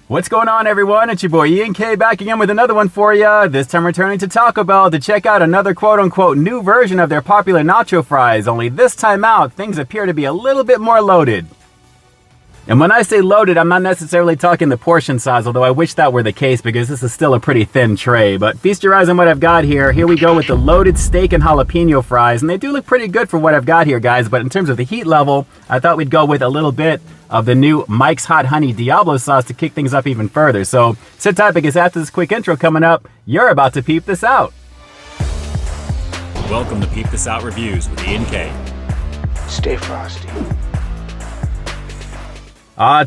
What's going on, everyone? It's your boy Ian K back again with another one for ya. This time returning to Taco Bell to check out another quote-unquote new version of their popular nacho fries, only this time out, things appear to be a little bit more loaded. And when I say loaded, I'm not necessarily talking the portion size, although I wish that were the case because this is still a pretty thin tray. But feast your eyes on what I've got here. Here we go with the loaded steak and jalapeno fries. And they do look pretty good for what I've got here, guys. But in terms of the heat level, I thought we'd go with a little bit of the new Mike's Hot Honey Diablo sauce to kick things up even further. So sit tight because after this quick intro coming up, you're about to peep this out. Welcome to Peep This Out Reviews with Ian K. Stay frosty.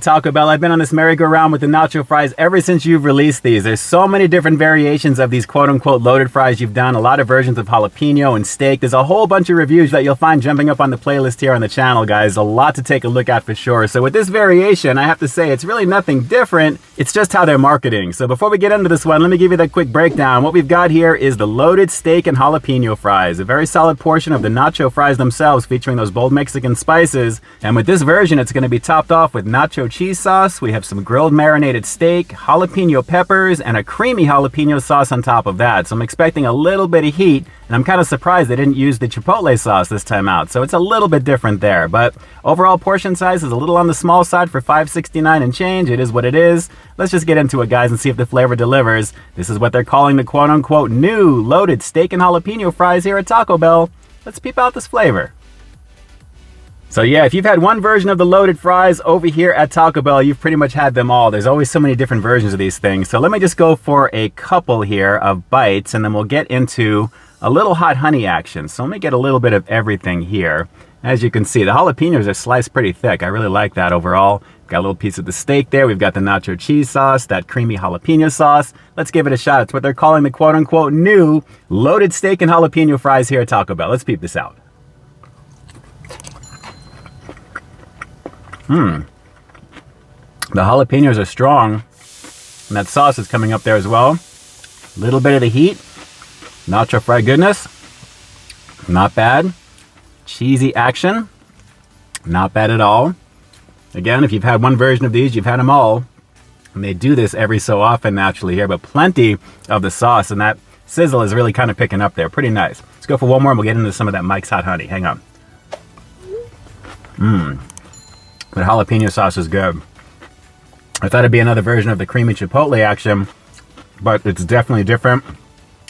Taco Bell, I've been on this merry-go-round with the nacho fries ever since you've released these. There's so many different variations of these quote-unquote loaded fries you've done, a lot of versions of jalapeno and steak. There's a whole bunch of reviews that you'll find jumping up on the playlist here on the channel, guys. A lot to take a look at for sure. So with this variation, I have to say it's really nothing different. It's just how they're marketing. So before we get into this one, let me give you that quick breakdown. What we've got here is the loaded steak and jalapeno fries, a very solid portion of the nacho fries themselves featuring those bold Mexican spices. And with this version, it's going to be topped off with nacho cheese sauce. We have some grilled marinated steak, jalapeno peppers, and a creamy jalapeno sauce on top of that. So I'm expecting a little bit of heat, and I'm kind of surprised they didn't use the chipotle sauce this time out. So it's a little bit different there, but overall portion size is a little on the small side for $5.69 and change. It is what it is. Let's just get into it, guys, and see if the flavor delivers. This is what they're calling the quote-unquote new loaded steak and jalapeno fries here at Taco Bell. Let's peep out this flavor. So yeah, if you've had one version of the loaded fries over here at Taco Bell, you've pretty much had them all. There's always so many different versions of these things. So let me just go for a couple here of bites, and then we'll get into a little hot honey action. So let me get a little bit of everything here. As you can see, the jalapenos are sliced pretty thick. I really like that overall. Got a little piece of the steak there. We've got the nacho cheese sauce, that creamy jalapeno sauce. Let's give it a shot. It's what they're calling the quote-unquote new loaded steak and jalapeno fries here at Taco Bell. Let's peep this out. The jalapenos are strong, and that sauce is coming up there as well. A little bit of the heat. Nacho fry goodness. Not bad. Cheesy action. Not bad at all. Again, if you've had one version of these, you've had them all. And they do this every so often naturally here, but plenty of the sauce, and that sizzle is really kind of picking up there. Pretty nice. Let's go for one more, and we'll get into some of that Mike's Hot Honey. Hang on. The jalapeno sauce is good. I thought it'd be another version of the creamy chipotle action, but it's definitely different,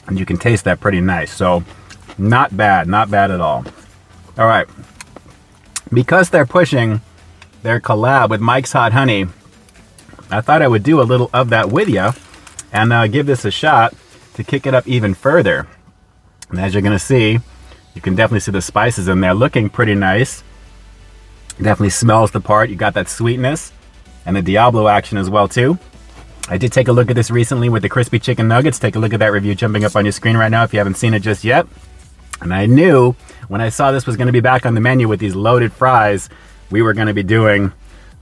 and you can taste that pretty nice. So not bad at all. All right, because they're pushing their collab with Mike's Hot Honey, I thought I would do a little of that with you and give this a shot to kick it up even further. And as you're gonna see, you can definitely see the spices in there looking pretty nice. Definitely smells the part. You got that sweetness and the Diablo action as well too. I did take a look at this recently with the crispy chicken nuggets. Take a look at that review jumping up on your screen right now if you haven't seen it just yet. And I knew when I saw this was going to be back on the menu with these loaded fries, we were going to be doing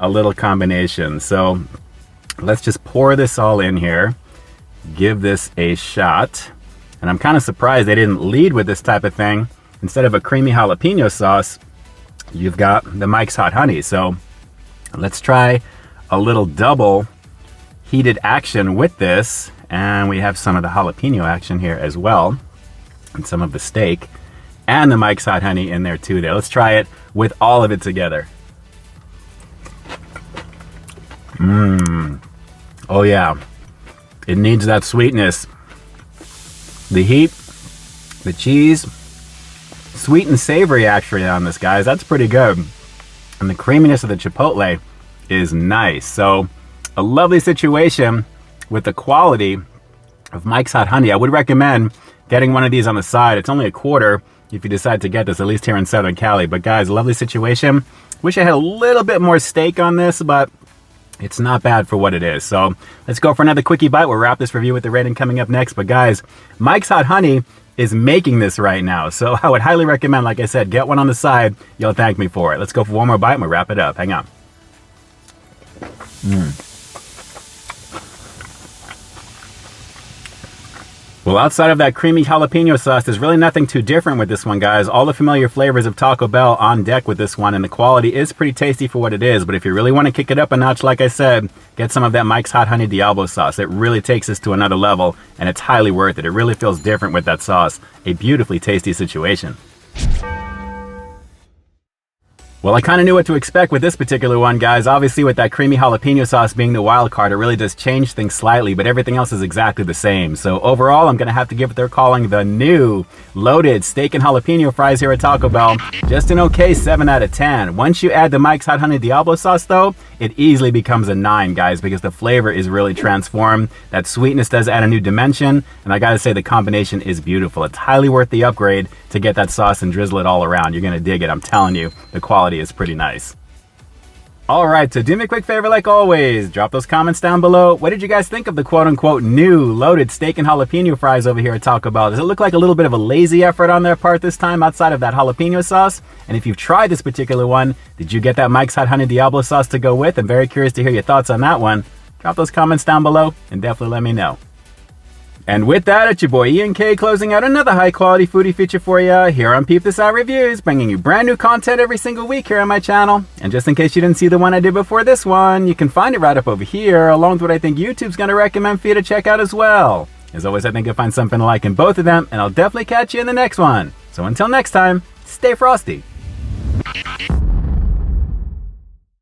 a little combination. So let's just pour this all in here. Give this a shot. And I'm kind of surprised they didn't lead with this type of thing. Instead of a creamy jalapeno sauce, you've got the Mike's Hot Honey. So let's try a little double heated action with this. And we have some of the jalapeno action here as well. And some of the steak. And the Mike's Hot Honey in there too there. Let's try it with all of it together. Oh yeah. It needs that sweetness. The heat, the cheese, sweet and savory actually on this, guys. That's pretty good. And the creaminess of the chipotle is nice. So a lovely situation with the quality of Mike's Hot Honey. I would recommend getting one of these on the side. It's only $0.25 if you decide to get this, at least here in Southern Cali. But guys, lovely situation. Wish I had a little bit more steak on this, but it's not bad for what it is. So let's go for another quickie bite. We'll wrap this review with the rating coming up next. But guys, Mike's Hot Honey is making this right now. So I would highly recommend, like I said, get one on the side. You'll thank me for it. Let's go for one more bite and we'll wrap it up. Hang on. Well, outside of that creamy jalapeno sauce, there's really nothing too different with this one, guys. All the familiar flavors of Taco Bell on deck with this one, and the quality is pretty tasty for what it is. But if you really want to kick it up a notch, like I said, get some of that Mike's Hot Honey Diablo sauce. It really takes us to another level, and it's highly worth it. It really feels different with that sauce. A beautifully tasty situation. Well, I kind of knew what to expect with this particular one, guys. Obviously, with that creamy jalapeno sauce being the wild card, it really does change things slightly, but everything else is exactly the same. So overall, I'm going to have to give what they're calling the new Loaded Steak and Jalapeno Fries here at Taco Bell just an okay 7 out of 10. Once you add the Mike's Hot Honey Diablo sauce, though, it easily becomes a 9, guys, because the flavor is really transformed. That sweetness does add a new dimension, and I gotta say the combination is beautiful. It's highly worth the upgrade to get that sauce and drizzle it all around. You're gonna dig it, I'm telling you. The quality is pretty nice. Alright, so do me a quick favor like always. Drop those comments down below. What did you guys think of the quote-unquote new Loaded Steak and Jalapeno Fries over here at Taco Bell? Does it look like a little bit of a lazy effort on their part this time outside of that jalapeno sauce? And if you've tried this particular one, did you get that Mike's Hot Honey Diablo sauce to go with? I'm very curious to hear your thoughts on that one. Drop those comments down below and definitely let me know. And with that, it's your boy Ian K closing out another high-quality foodie feature for you here on Peep This Out Reviews, bringing you brand new content every single week here on my channel. And just in case you didn't see the one I did before this one, you can find it right up over here, along with what I think YouTube's going to recommend for you to check out as well. As always, I think you'll find something to like in both of them, and I'll definitely catch you in the next one. So until next time, stay frosty.